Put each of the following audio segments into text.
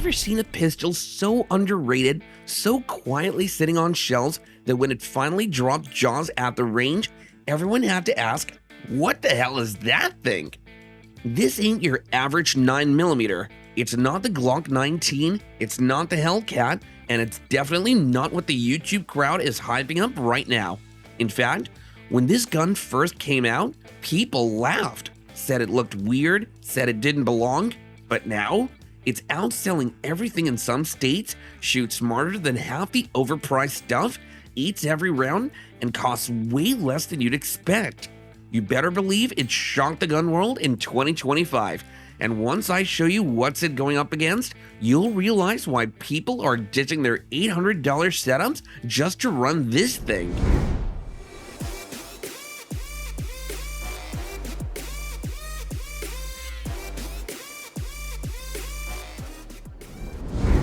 ever seen a pistol so underrated, so quietly sitting on shelves that when it finally dropped jaws at the range, everyone had to ask, what the hell is that thing? This ain't your average 9mm. It's not the Glock 19, it's not the Hellcat, and it's definitely not what the YouTube crowd is hyping up right now. In fact, when this gun first came out, people laughed, said it looked weird, said it didn't belong, but now it's outselling everything in some states, shoots smarter than half the overpriced stuff, eats every round, and costs way less than you'd expect. You better believe it shocked the gun world in 2025. And once I show you what's it going up against, you'll realize why people are ditching their $800 setups just to run this thing.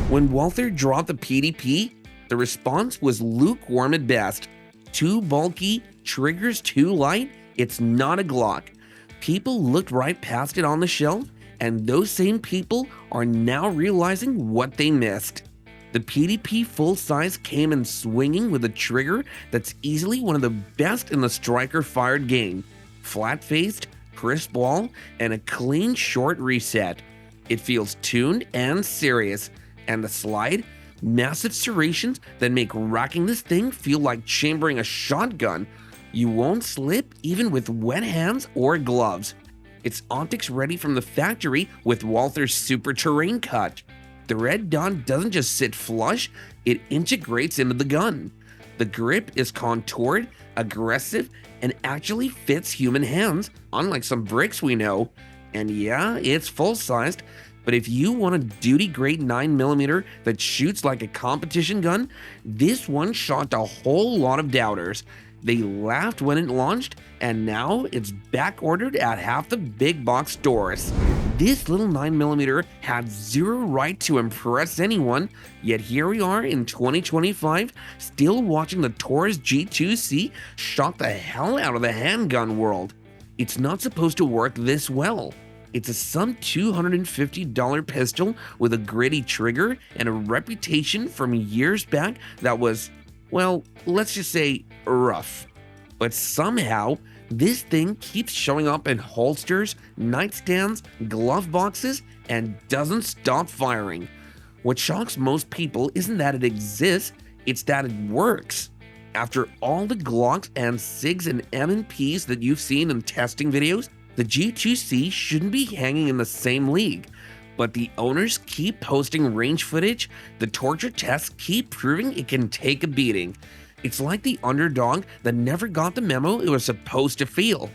When Walther dropped the PDP, the response was lukewarm at best. Too bulky, triggers too light, it's not a Glock. People looked right past it on the shelf, and those same people are now realizing what they missed. The PDP full-size came in swinging with a trigger that's easily one of the best in the striker-fired game. Flat-faced, crisp ball, and a clean short reset. It feels tuned and serious. And the slide, massive serrations that make racking this thing feel like chambering a shotgun. You won't slip even with wet hands or gloves. It's optics ready from the factory with Walther's super terrain cut. The red dot doesn't just sit flush, it integrates into the gun. The grip is contoured, aggressive, and actually fits human hands, unlike some bricks we know. And yeah, it's full-sized, but if you want a duty-grade 9mm that shoots like a competition gun, this one shocked a whole lot of doubters. They laughed when it launched, and now it's back-ordered at half the big box stores. This little 9mm had zero right to impress anyone, yet here we are in 2025, still watching the Taurus G2C shock the hell out of the handgun world. It's not supposed to work this well. It's a sub $250 pistol with a gritty trigger and a reputation from years back that was, well, let's just say rough. But somehow, this thing keeps showing up in holsters, nightstands, glove boxes, and doesn't stop firing. What shocks most people isn't that it exists, it's that it works. After all the Glocks and SIGs and M&Ps that you've seen in testing videos, the G2C shouldn't be hanging in the same league, but the owners keep posting range footage, the torture tests keep proving it can take a beating. It's like the underdog that never got the memo it was supposed to feel.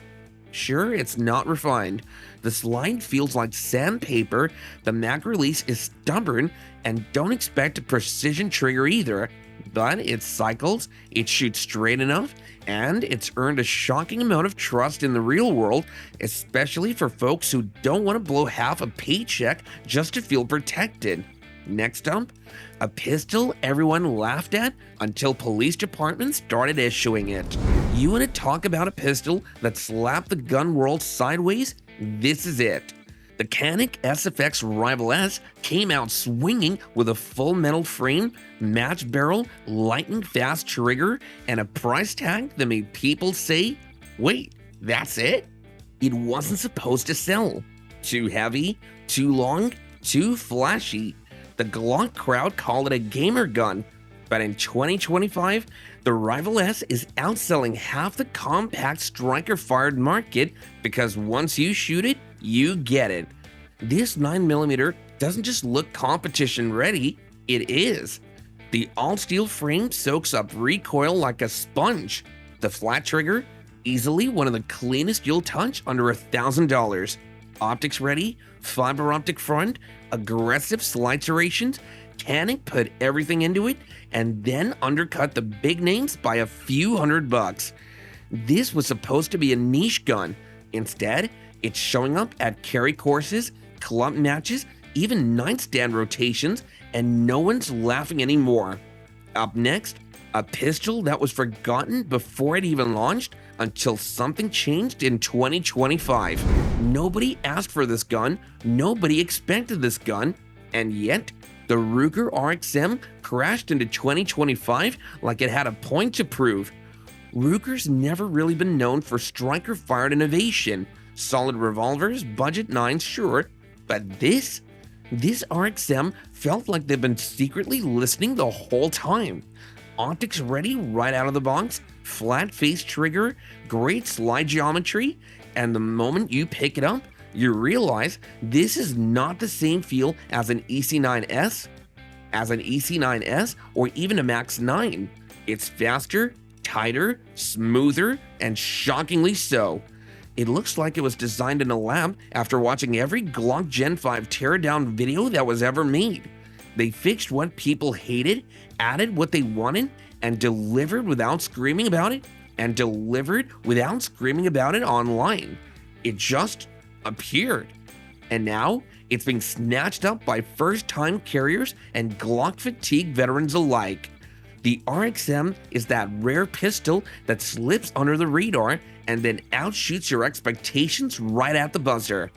Sure, it's not refined. The slide feels like sandpaper, the mag release is stubborn, and don't expect a precision trigger either. But it cycles, it shoots straight enough, and it's earned a shocking amount of trust in the real world, especially for folks who don't want to blow half a paycheck just to feel protected. Next up, a pistol everyone laughed at until police departments started issuing it. You want to talk about a pistol that slapped the gun world sideways? This is it. The Canik SFX Rival-S came out swinging with a full metal frame, match barrel, lightning fast trigger, and a price tag that made people say, wait, that's it? It wasn't supposed to sell. Too heavy, too long, too flashy. The Glock crowd called it a gamer gun, but in 2025, the Rival-S is outselling half the compact striker-fired market because once you shoot it, you get it. This 9mm doesn't just look competition ready, it is. The all-steel frame soaks up recoil like a sponge. The flat trigger, easily one of the cleanest you'll touch under $1,000. Optics ready, fiber optic front, aggressive slide serrations. Canik put everything into it and then undercut the big names by a few $100. This was supposed to be a niche gun. Instead, it's showing up at carry courses, club matches, even nightstand rotations, and no one's laughing anymore. Up next, a pistol that was forgotten before it even launched until something changed in 2025. Nobody asked for this gun, nobody expected this gun, and yet, The Ruger RXM crashed into 2025 like it had a point to prove. Ruger's never really been known for striker-fired innovation. Solid revolvers, budget 9s, sure, but this RXM felt like they've been secretly listening the whole time. Optics ready right out of the box, flat face trigger, great slide geometry, and the moment you pick it up, you realize this is not the same feel as an EC9S, or even a Max 9. It's faster, tighter, smoother, and shockingly so. It looks like it was designed in a lab after watching every Glock Gen 5 teardown video that was ever made. They fixed what people hated, added what they wanted, and delivered without screaming about it, online. It just appeared. And now, it's being snatched up by first-time carriers and Glock fatigue veterans alike. The RXM is that rare pistol that slips under the radar and then outshoots your expectations right at the buzzer.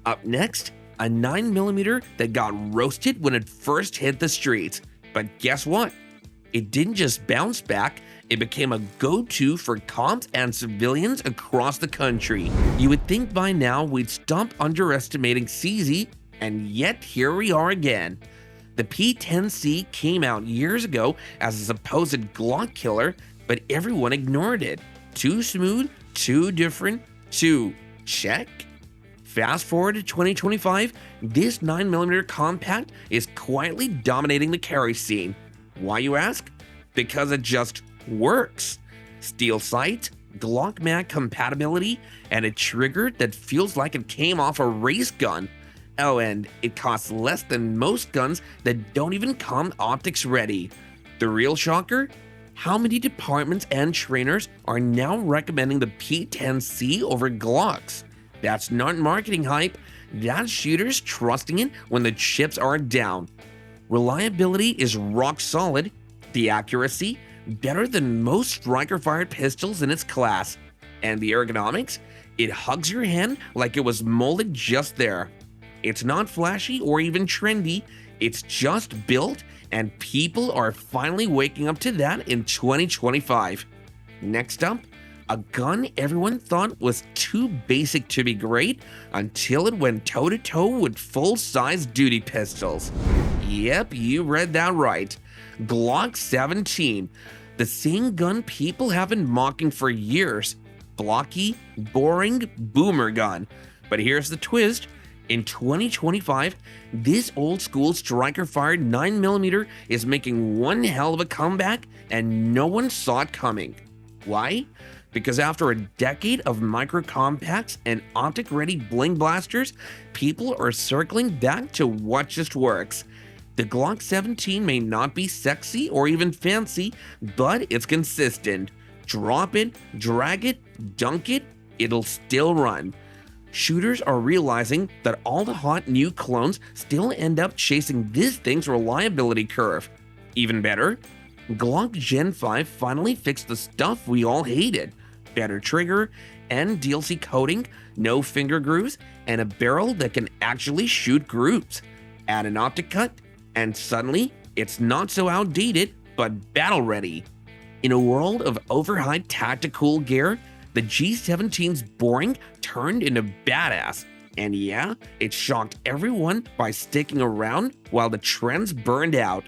Up next, a 9mm that got roasted when it first hit the streets. But guess what? It didn't just bounce back, it became a go-to for cops and civilians across the country. You would think by now we'd stop underestimating CZ, and yet here we are again. The P10C came out years ago as a supposed Glock killer, but everyone ignored it. Too smooth, too different, too check. Fast forward to 2025, this 9mm compact is quietly dominating the carry scene. Why, you ask? Because it just works. Steel sights, Glock mag compatibility, and a trigger that feels like it came off a race gun. Oh, and it costs less than most guns that don't even come optics ready. The real shocker? How many departments and trainers are now recommending the P10C over Glocks? That's not marketing hype, that's shooters trusting it when the chips are down. Reliability is rock solid, the accuracy, better than most striker-fired pistols in its class, and the ergonomics, it hugs your hand like it was molded just there. It's not flashy or even trendy, it's just built, and people are finally waking up to that in 2025. Next up, a gun everyone thought was too basic to be great until it went toe-to-toe with full-size duty pistols. Yep, you read that right. Glock 17, the same gun people have been mocking for years. Blocky, boring, boomer gun. But here's the twist. In 2025, this old-school striker-fired 9mm is making one hell of a comeback, and no one saw it coming. Why? Because after a decade of micro-compacts and optic-ready bling blasters, people are circling back to what just works. The Glock 17 may not be sexy or even fancy, but it's consistent. Drop it, drag it, dunk it, it'll still run. Shooters are realizing that all the hot new clones still end up chasing this thing's reliability curve. Even better, Glock Gen 5 finally fixed the stuff we all hated. Better trigger, and DLC coating, no finger grooves, and a barrel that can actually shoot groups. Add an optic cut, and suddenly, it's not so outdated, but battle ready. In a world of overhyped tactical gear, the G17's boring turned into badass. And yeah, it shocked everyone by sticking around while the trends burned out.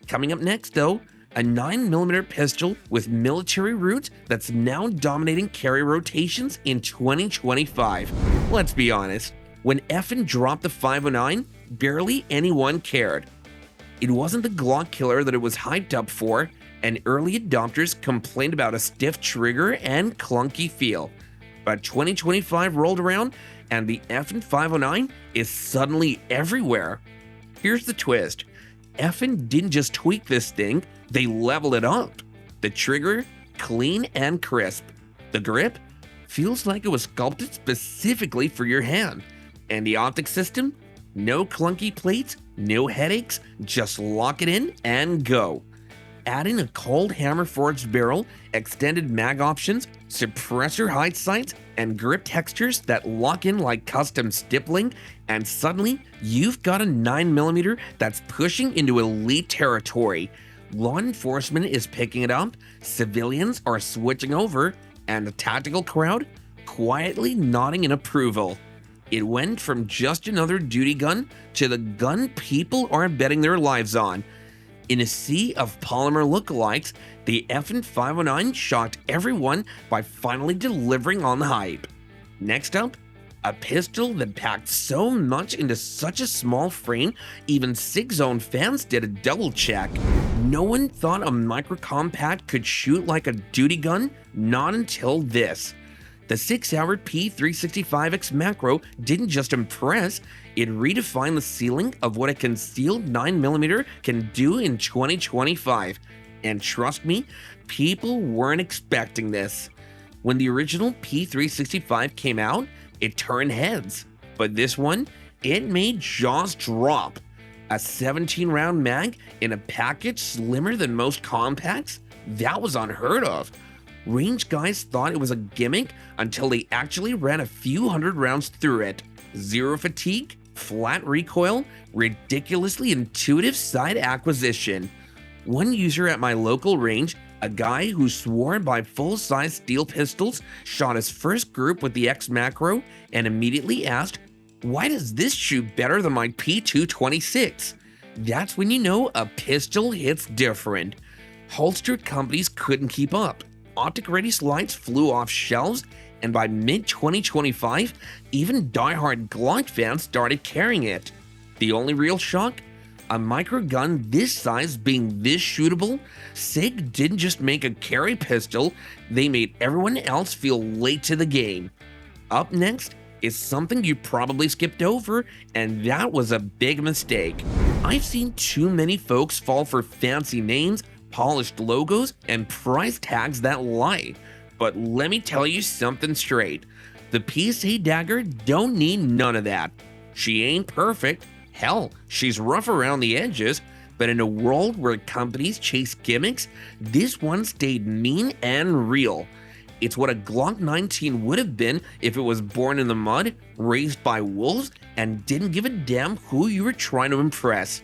Coming up next though, a 9mm pistol with military roots that's now dominating carry rotations in 2025. Let's be honest, when effin' dropped the 509, barely anyone cared. It wasn't the Glock killer that it was hyped up for, and early adopters complained about a stiff trigger and clunky feel. But 2025 rolled around, and the effin' 509 is suddenly everywhere. Here's the twist. Effin' didn't just tweak this thing, they leveled it up. The trigger, clean and crisp. The grip, feels like it was sculpted specifically for your hand. And the optic system, no clunky plates, no headaches, just lock it in and go. Adding a cold hammer forged barrel, extended mag options, suppressor height sights, and grip textures that lock in like custom stippling, and suddenly you've got a 9mm that's pushing into elite territory. Law enforcement is picking it up, civilians are switching over, and the tactical crowd quietly nodding in approval. It went from just another duty gun to the gun people are betting their lives on. In a sea of polymer lookalikes, the FN509 shocked everyone by finally delivering on the hype. Next up, a pistol that packed so much into such a small frame, even SIG-Zone fans did a double check. No one thought a micro-compact could shoot like a duty gun, not until this. The 6-hour P365X macro didn't just impress, it redefined the ceiling of what a concealed 9mm can do in 2025. And trust me, people weren't expecting this. When the original P365 came out, it turned heads. But this one, it made jaws drop. A 17-round mag in a package slimmer than most compacts? That was unheard of. Range guys thought it was a gimmick until they actually ran a few hundred rounds through it. Zero fatigue, flat recoil, ridiculously intuitive side acquisition. One user at my local range, a guy who swore by full-size steel pistols, shot his first group with the X macro and immediately asked, "Why does this shoot better than my P226? That's when you know a pistol hits different. Holster companies couldn't keep up. Optic-ready slides flew off shelves, and by mid-2025, even diehard Glock fans started carrying it. The only real shock? A microgun this size being this shootable? SIG didn't just make a carry pistol, they made everyone else feel late to the game. Up next is something you probably skipped over, and that was a big mistake. I've seen too many folks fall for fancy names, polished logos, and price tags that lie. But let me tell you something straight. The PSA Dagger don't need none of that. She ain't perfect. Hell, she's rough around the edges, but in a world where companies chase gimmicks, this one stayed mean and real. It's what a Glock 19 would have been if it was born in the mud, raised by wolves, and didn't give a damn who you were trying to impress.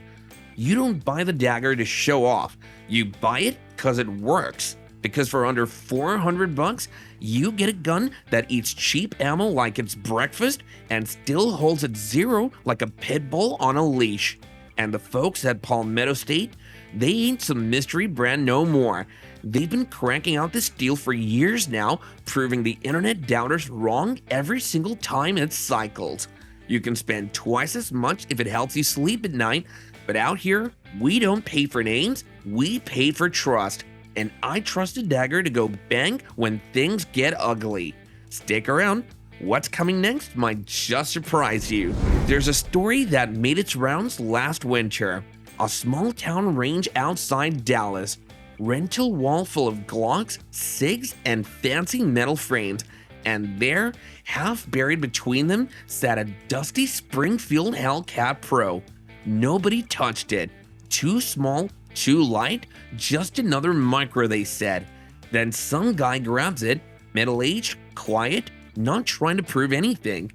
You don't buy the Dagger to show off. You buy it because it works. Because for under $400, you get a gun that eats cheap ammo like it's breakfast and still holds at zero like a pit bull on a leash. And the folks at Palmetto State, they ain't some mystery brand no more. They've been cranking out this deal for years now, proving the internet doubters wrong every single time it cycles. You can spend twice as much if it helps you sleep at night, but out here, we don't pay for names, we pay for trust. And I trust a Dagger to go bang when things get ugly. Stick around. What's coming next might just surprise you. There's a story that made its rounds last winter. A small town range outside Dallas. Rental wall full of Glocks, SIGs, and fancy metal frames. And there, half buried between them, sat a dusty Springfield Hellcat Pro. Nobody touched it. Too small, too light, just another micro, they said. Then some guy grabs it, middle-aged, quiet, not trying to prove anything,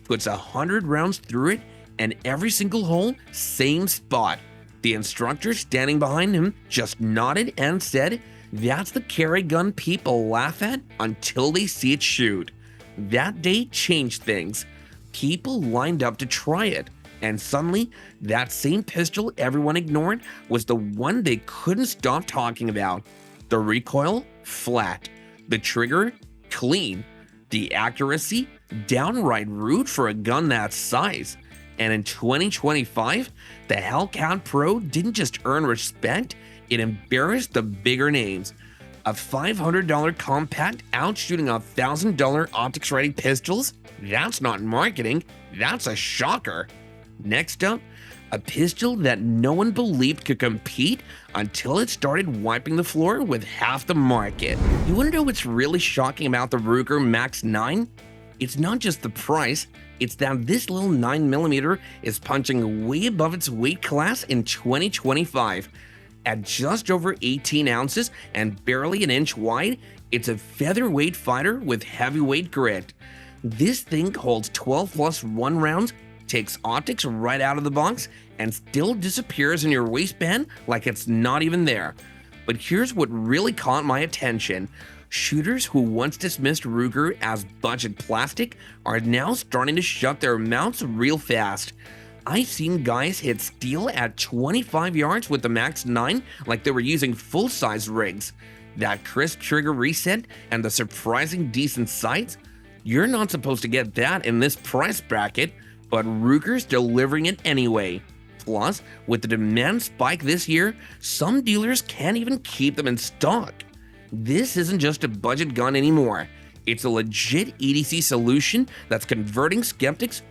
puts 100 rounds through it, and every single hole, same spot. The instructor standing behind him just nodded and said, "That's the carry gun people laugh at until they see it shoot." That day changed things. People lined up to try it. And suddenly, that same pistol everyone ignored was the one they couldn't stop talking about. The recoil, flat. The trigger, clean. The accuracy, downright rude for a gun that size. And in 2025, the Hellcat Pro didn't just earn respect, it embarrassed the bigger names. A $500 compact outshooting $1,000 optics-ready pistols? That's not marketing, that's a shocker. Next up, a pistol that no one believed could compete until it started wiping the floor with half the market. You want to know what's really shocking about the Ruger Max 9? It's not just the price, it's that this little 9mm is punching way above its weight class in 2025. At just over 18 ounces and barely an inch wide, it's a featherweight fighter with heavyweight grit. This thing holds 12+1 rounds, takes optics right out of the box, and still disappears in your waistband like it's not even there. But here's what really caught my attention. Shooters who once dismissed Ruger as budget plastic are now starting to shut their mouths real fast. I've seen guys hit steel at 25 yards with the Max 9 like they were using full-size rigs. That crisp trigger reset and the surprising decent sights? You're not supposed to get that in this price bracket, but Ruger's delivering it anyway. Plus, with the demand spike this year, some dealers can't even keep them in stock. This isn't just a budget gun anymore. It's a legit EDC solution that's converting skeptics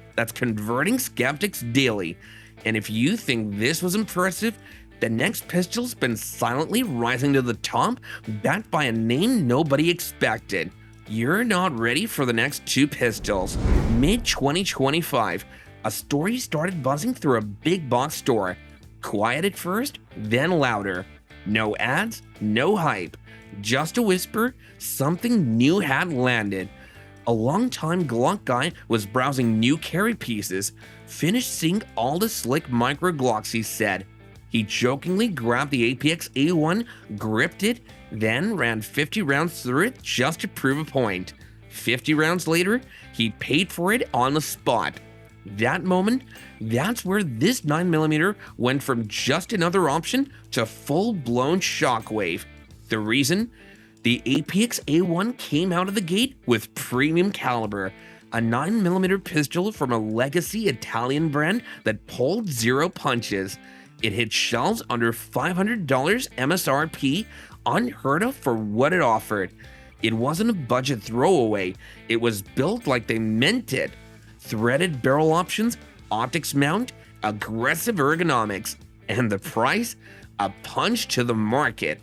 daily. And if you think this was impressive, the next pistol's been silently rising to the top, backed by a name nobody expected. You're not ready for the next two pistols. Mid-2025, a story started buzzing through a big box store. Quiet at first, then louder. No ads, no hype. Just a whisper, something new had landed. A long-time Glock guy was browsing new carry pieces, finished seeing all the slick micro Glocks he said. He jokingly grabbed the APX A1, gripped it, then ran 50 rounds through it just to prove a point. 50 rounds later, he paid for it on the spot. That moment, that's where this 9mm went from just another option to full-blown shockwave. The reason? The APX A1 came out of the gate with premium caliber, a 9mm pistol from a legacy Italian brand that pulled zero punches. It hit shelves under $500 MSRP, unheard of for what it offered. It wasn't a budget throwaway, it was built like they meant it. Threaded barrel options, optics mount, aggressive ergonomics, and the price? A punch to the market.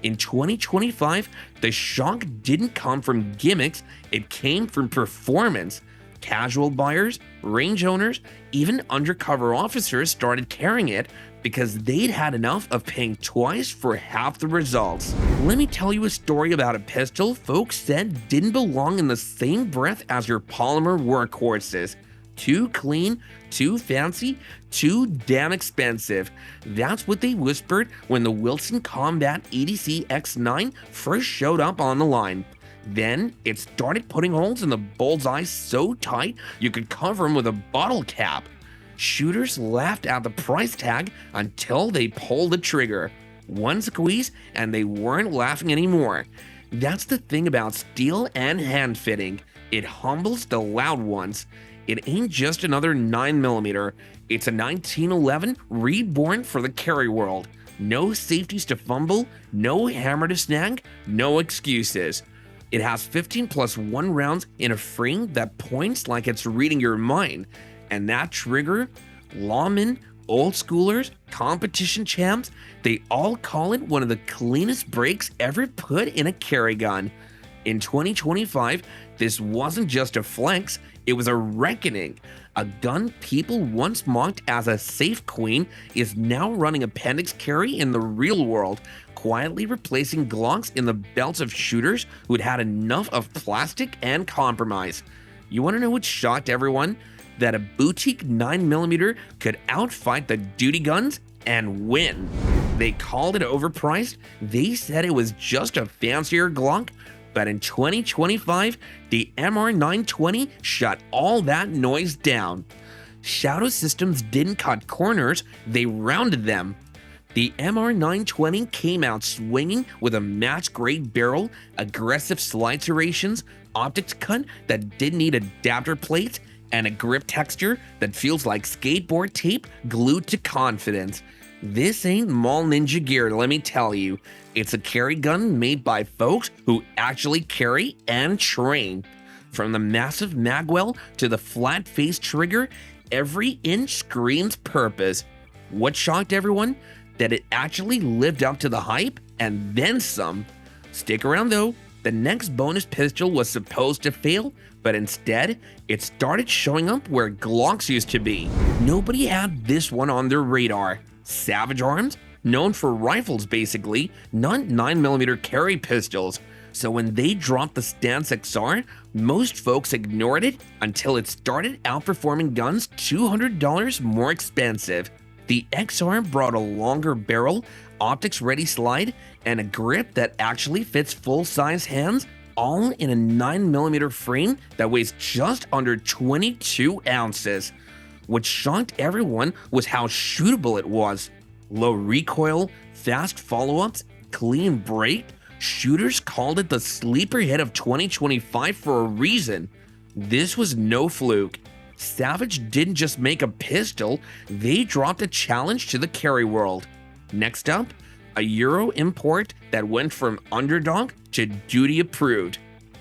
In 2025, the shock didn't come from gimmicks, it came from performance. Casual buyers, range owners, even undercover officers started carrying it because they'd had enough of paying twice for half the results. Let me tell you a story about a pistol folks said didn't belong in the same breath as your polymer workhorses. Too clean, too fancy, too damn expensive. That's what they whispered when the Wilson Combat EDC X9 first showed up on the line. Then, it started putting holes in the bullseye so tight you could cover them with a bottle cap. Shooters laughed at the price tag until they pulled the trigger. One squeeze and they weren't laughing anymore. That's the thing about steel and hand fitting. It humbles the loud ones. It ain't just another 9mm. It's a 1911 reborn for the carry world. No safeties to fumble, no hammer to snag, no excuses. It has 15+1 rounds in a frame that points like it's reading your mind. And that trigger, lawmen, old schoolers, competition champs, they all call it one of the cleanest breaks ever put in a carry gun. In 2025, this wasn't just a flex, it was a reckoning. A gun people once mocked as a safe queen is now running appendix carry in the real world, quietly replacing Glocks in the belts of shooters who'd had enough of plastic and compromise. You want to know what shocked everyone? That a boutique 9mm could outfight the duty guns and win. They called it overpriced, they said it was just a fancier Glock, but in 2025, the MR920 shut all that noise down. Shadow Systems didn't cut corners, they rounded them. The MR920 came out swinging with a match-grade barrel, aggressive slide serrations, optics cut that didn't need adapter plates, and a grip texture that feels like skateboard tape glued to confidence. This ain't mall ninja gear, let me tell you. It's a carry gun made by folks who actually carry and train. From the massive magwell to the flat-faced trigger, every inch screams purpose. What shocked everyone? That it actually lived up to the hype and then some. Stick around though, the next bonus pistol was supposed to fail, but instead, it started showing up where Glocks used to be. Nobody had this one on their radar. Savage Arms? known for rifles basically, not 9mm carry pistols. So when they dropped the Stance XR, most folks ignored it until it started outperforming guns $200 more expensive. The XR brought a longer barrel, optics-ready slide, and a grip that actually fits full-size hands, all in a 9mm frame that weighs just under 22 ounces. What shocked everyone was how shootable it was. Low recoil, fast follow-ups, clean break. Shooters called it the sleeper hit of 2025 for a reason. This was no fluke. Savage didn't just make a pistol, they dropped a challenge to the carry world. Next up, a Euro import that went from underdog to duty approved.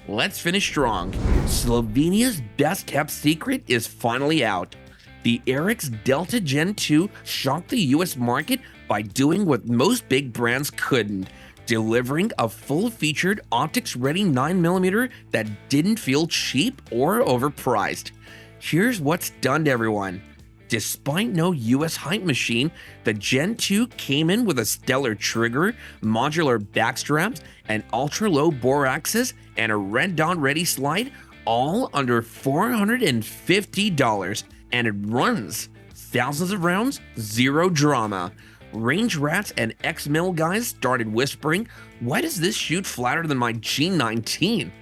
Let's finish strong. Slovenia's best kept secret is finally out. The Arex Delta Gen 2 shocked the US market by doing what most big brands couldn't, delivering a full-featured optics-ready 9mm that didn't feel cheap or overpriced. Here's what stunned everyone. Despite no US hype machine, the Gen 2 came in with a stellar trigger, modular backstraps, an ultra-low bore axis, and a red dot-ready slide, all under $450, and it runs. Thousands of rounds, zero drama. Range rats and ex-mil guys started whispering, "Why does this shoot flatter than my G19?"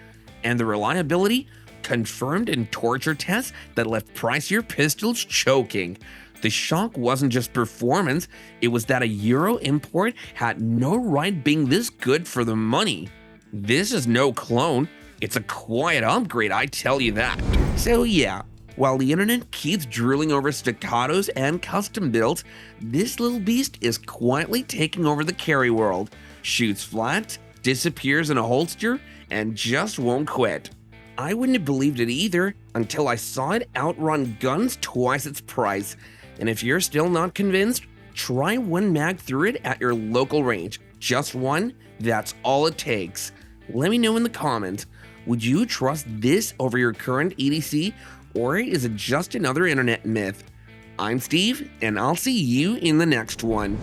And the reliability confirmed in torture tests that left pricier pistols choking. The shock wasn't just performance, it was that a Euro import had no right being this good for the money. This is no clone, it's a quiet upgrade, I tell you that. So yeah, while the internet keeps drooling over staccatos and custom builds, this little beast is quietly taking over the carry world. Shoots flat, disappears in a holster, and just won't quit. I wouldn't have believed it either until I saw it outrun guns twice its price. And if you're still not convinced, try one mag through it at your local range. Just one, that's all it takes. Let me know in the comments, would you trust this over your current EDC? Or is it just another internet myth? I'm Steve, and I'll see you in the next one.